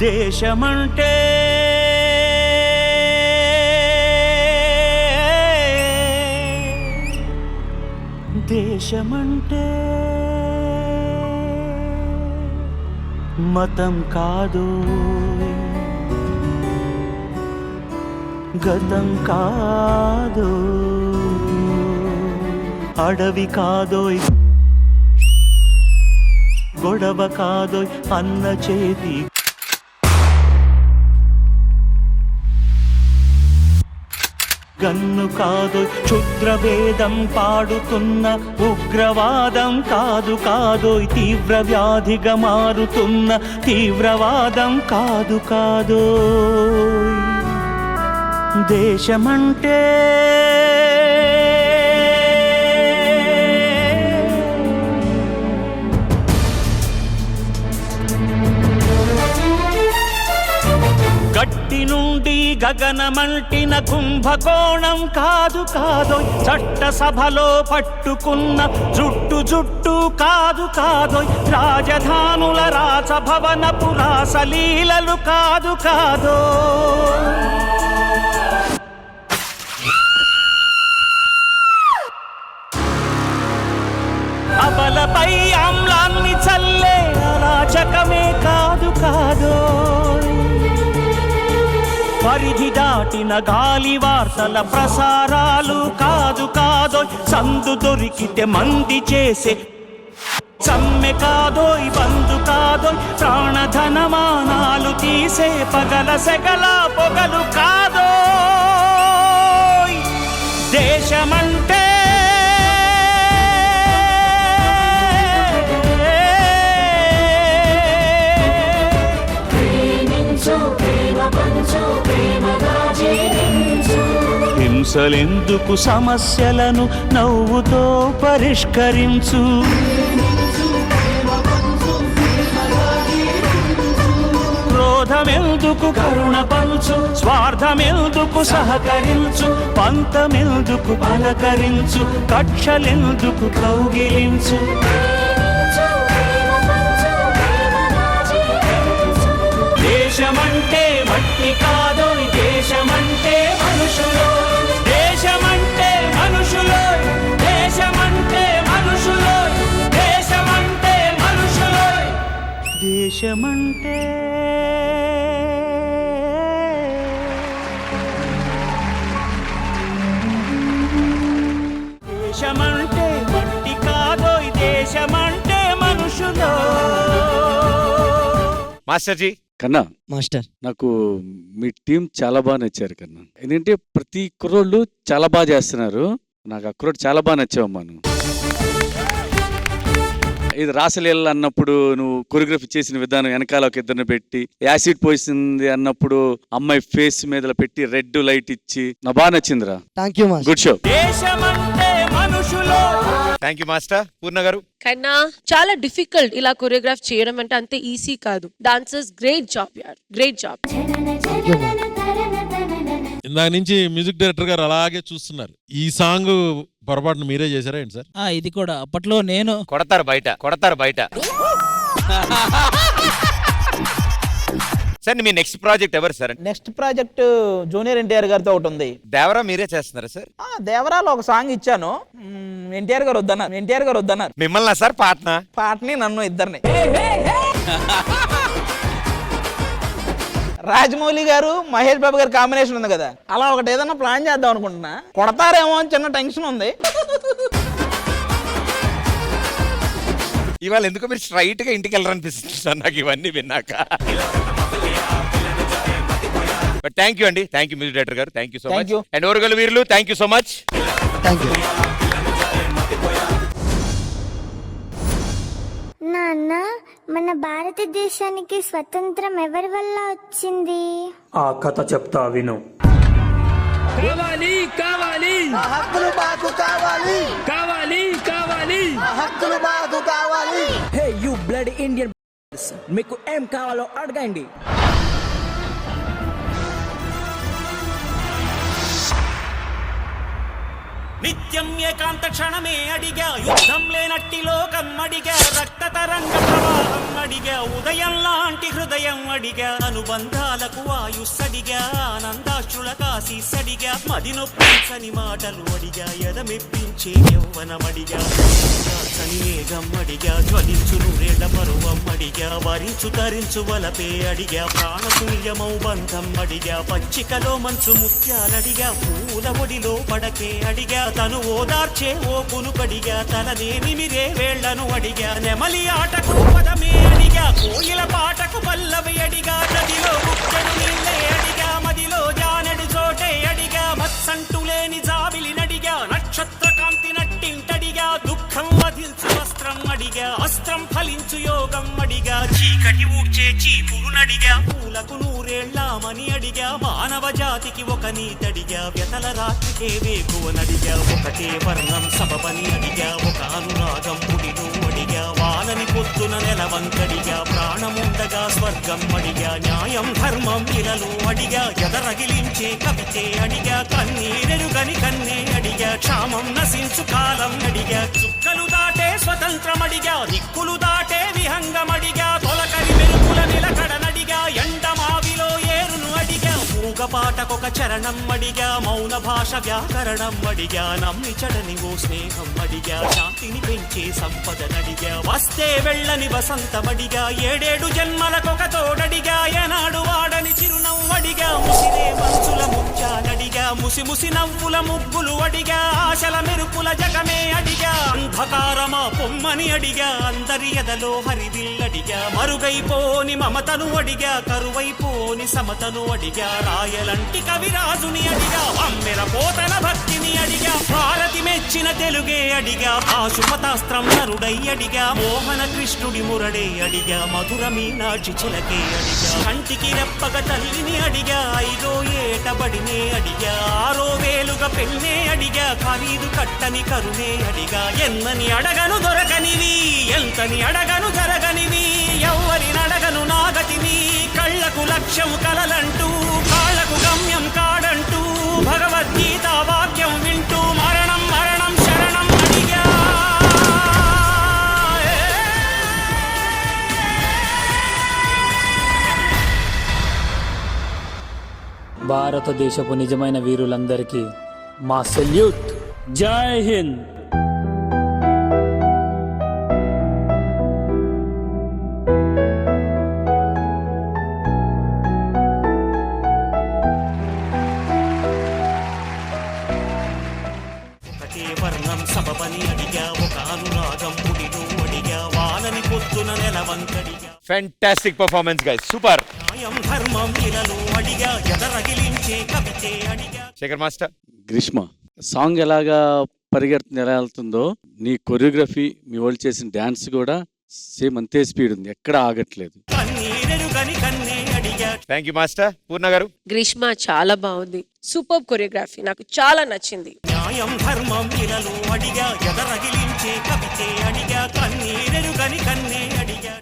దేశమంటే దేశమంటే మతం కాదు, గతం కాదు, అడవి కాదోయ్, గొడవ కాదోయ్, అన్న చేతి గన్ను కాదు, క్షుద్రభేదం పాడుతున్న ఉగ్రవాదం కాదు కాదోయ్, తీవ్ర వ్యాధిగా మారుతున్న తీవ్రవాదం కాదు కాదోయ్. దేశమంటే గట్టి నుండి గగనమంటిన కుంభకోణం కాదు కాదోయ్, చట్టసభలో పట్టుకున్న జుట్టు జుట్టు కాదు కాదోయ్, రాజధానుల రాసభవనపు రాసలీలలు కాదు కాదోయ్. అబలపై ఆమ్లాన్ని చల్లే అరాచకమే కాదు కాదోయ్, పరిధి దాటిన గాలి వార్తల ప్రసారాలు కాదు కాదోయ్, సందు దొరికితే మంది చేసే సమ్మె కాదోయ్, బంధు కాదోయ్, ప్రాణధనమానాలు తీసే పగల సెగల పొగలు కాదోయ్. దేశమంటే హింసలెందుకు, సమస్యలను నవ్వుతో పరిష్కరించు, క్రోధమెందుకు కరుణ పంచు, స్వార్థమెందుకు సహకరించు, పంతమెందుకు పలకరించు, కక్షలెందుకు కౌగిలించు. దేశమంటే మట్టి కాదోయ్, దేశమంటే మనుషులు, దేశమంటే మనుషులు, దేశమంటే మనుషులు, దేశమంటే మనుషులు, దేశమంటే దేశమంటే మట్టి కాదోయ్, దేశమంటే మనుషులు. మాస్టర్ జీ కన్నా మాస్టర్, నాకు మీ టీం చాలా బాగా నచ్చారు కన్నా. ఏంటంటే ప్రతి కుర్రోళ్ళు చాలా బాగా చేస్తున్నారు. నాకు ఆ కుర్రోడు చాలా బాగా నచ్చావమ్మా. నువ్వు ఇది రాసలీల అన్నప్పుడు నువ్వు కొరియోగ్రఫీ చేసిన విధానం, వెనకాల ఒక ఇద్దరిని పెట్టి యాసిడ్ పోసింది అన్నప్పుడు అమ్మాయి ఫేస్ మీద పెట్టి రెడ్ లైట్ ఇచ్చి నా బాగా నచ్చిందిరా. Thank you master. Good show. Thank you master. Purna గారు కన్నా చాలా డిఫికల్ట్ ఇలా కొరియోగ్రాఫ్ చేయడం అంటే అంతే ఈజీ కాదు. డాన్సర్స్ గ్రేట్ జాబ్ యార్, గ్రేట్ జాబ్. ఇందాక నుంచి మ్యూజిక్ డైరెక్టర్ గారు అలాగే చూస్తున్నారు. ఈ సాంగ్ పొరపాటును మీరే చేశారా ఏంటి సార్? ఇది కూడా అప్పట్లో నేను కొడతారు బయట. సార్ మీ నెక్స్ట్ ప్రాజెక్ట్ ఎవరు sir? Next project junior NTR గారితో ఒకటి ఉంది. దేవరా మీరే చేస్తున్నారా సార్? దేవరాలో ఒక సాంగ్ ఇచ్చాను. ఎన్టీఆర్ గారు వద్దన్నారు. మిమ్మల్ని సార్ పాటని నన్ను ఇద్దరిని. రాజమౌళి గారు మహేష్ బాబు గారి కాంబినేషన్ ఉంది కదా, అలా ఒకటి ఏదైనా ప్లాన్ చేద్దాం అనుకుంటున్నా. కొడతారేమో అని చిన్న టెన్షన్ ఉంది. ఇవాళ ఎందుకో మీరు స్ట్రైట్ గా ఇంటికి వెళ్ళరనిపిస్తుంది సార్ నాకు ఇవన్నీ విన్నాక. బట్ థ్యాంక్ యూ అండి, థ్యాంక్ యూ మ్యూజిక్ డైరెక్టర్ గారు, thank you so much. And Orugallu వీరులు, thank you so much. Thank you. నాన్న, మన భారతదేశానికి స్వతంత్రం ఎవరి వల్ల వచ్చింది? ఆ కథ చెప్తా విను. కావాలి కావాలి హక్కులు మాకు కావాలి, కావాలి కావాలి హక్కులు మాకు కావాలి. హే యు బ్లడ్ ఇండియన్, మీకు ఏం కావాలో అడగండి. నిత్యం ఏకాంత క్షణమే అడిగా, యుద్ధం లేనట్టి లోకం అడిగా, రక్త తరంగ ప్రవాహం అడిగా ఉదయం లాంటి హృదయం అడిగా అనుబంధాలకు ఆయుస్సడిగా ఆనందాశ్రుల కాశీసడిగా మది నొప్పించని మాటలు అడిగా ఎదమెప్పించే యౌవనమడిగా చని మేఘం అడిగా జ్వలించు నూరేళ్ల పరువం అడిగా వరించు తరించు వలపే అడిగా ప్రాణతుల్యమౌ బంధం అడిగా పచ్చికలో మంచు ముత్యాలడిగా పూల ఒడిలో పడకే అడిగా తను ఓదార్చే ఓ కునుకడిగా తలనేమిమిరే వేళ్లను అడిగా నెమలి ఆటకు పదమే అడిగా కోయిల పాటకు పల్లవి అడిగా నదిలో గుక్కడు నీళ్ళే అడిగా మదిలో జానెడు చోటే అడిగా మత్సంటులేని జాబిలి నడిగా నక్షత్ర కాంతి నట్టింటడిగా దుఃఖం వధించు వస్త్రం అడిగా అస్త్రం ఫలించు యోగం అడిగా చీకటి ఊడ్చే చీపురు నడిగా పూలకు నూరేళ్లామని అడిగా మానవ జాతికి ఒక నీతడిగా వ్యతల రాత్రికే వేకువనడిగా ఒకటే వర్ణం సబబని అడిగా ఒక అనురాగం పుడిలో అడిగా వానని పొద్దున నెలవంకడిగా ప్రాణముండగా స్వర్గం అడిగా న్యాయం ధర్మం ఇలలో అడిగా ఎదరగిలించే కవితే అడిగా కన్నీరెరుగని కన్నే అడిగా క్షామం నశించు కాలం అడిగా చుక్కలు దాటే స్వతంత్రం అడిగా దిక్కులు దాటే విహంగమడిగా తొలకరి మెరుపుల నిలకడనడిగా ఎండమావిలో ఏరును అడిగా మూగపాటకొక చరణం అడిగా మౌన భాష వ్యాకరణం అడిగా నమ్మి చడని ఓ స్నేహం అడిగా శాంతిని పెంచే సంపదనడిగా వస్తే వెళ్ళని వసంతమడిగా ఏడేడు జన్మలకొక తోడడిగా ఏనాడు వాడని చిరునవ్వడిగా ముసిరే మనసుల ముంచాలడిగా ముసి ముసి నవ్వుల ముగ్గులు అడిగా ఆశల మెరుపుల జగమే అడిగా అంధకారమా పొమ్మని అడిగా అందరి ఎదలో హరివిల్లడిగా మరుగైపోని మమతను అడిగా కరువైపోని సమతను అడిగా రాయలంటి కవిరాజుని అడిగా అమ్మెర పోతన భక్తిని అడిగా భారతి మెచ్చిన తెలుగే అడిగా ఆశుపతాస్త్రం నరుడై అడిగా మోహన కృష్ణుడి మురడే అడిగా మధుర మీనాక్షి చిలకే అడిగా కంటికి రెప్పగ తల్లిని అడిగా ఐదో ఏటబడినే అడిగా ఆరో వేలుగా పెన్నే అడిగా ఖరీదు కట్టని కరుణే అడిగా ఎన్నని అడగను దొరకనివి ఎంతని అడగను జరగనివి ఎవ్వరిని అడగను నాగతిని కళ్ళకు లక్ష్యం కలలంటూ కాళ్ళకు గమ్యం కాడంటూ భగవద్గీత వాక్యం వింటూ మరణం మరణం శరణం అడిగా భారతదేశపు నిజమైన వీరులందరికీ మా సెల్యూట్. జై హింద్. ఒకటే వర్ణం సబబని అడిగా ఒక అనురాగం పుడిలో అడిగా వానని పొద్దున నెలవంకడిగా ఫ్యాంటాస్టిక్ పర్ఫార్మెన్స్ గైస్, సూపర్. న్యాయం ధర్మం ఇలలో అడిగా ఎదరగిలించే కవితే అడిగా. శేఖర్ మాస్టర్, గ్రీష్మ సాంగ్ ఎలాగా పరిగెడుతుంది, ఎలా వెళ్తుందో నీ కొరియోగ్రఫీ, మీ వాళ్ళు చేసిన డాన్స్ కూడా సేమ్ అంతే స్పీడ్ ఉంది, ఎక్కడ ఆగట్లేదు. కన్నీరెరుగని కన్నే అడిగా. Thank you master. పూర్ణ గారు, గ్రీష్మ చాలా బాగుంది, సూపర్ కొరియోగ్రఫీ, నాకు చాలా నచ్చింది. న్యాయం ధర్మం ఇలలో అడిగా ఎదరగిలించే కవితే అడిగా కన్నీరెరుగని కన్నే అడిగా.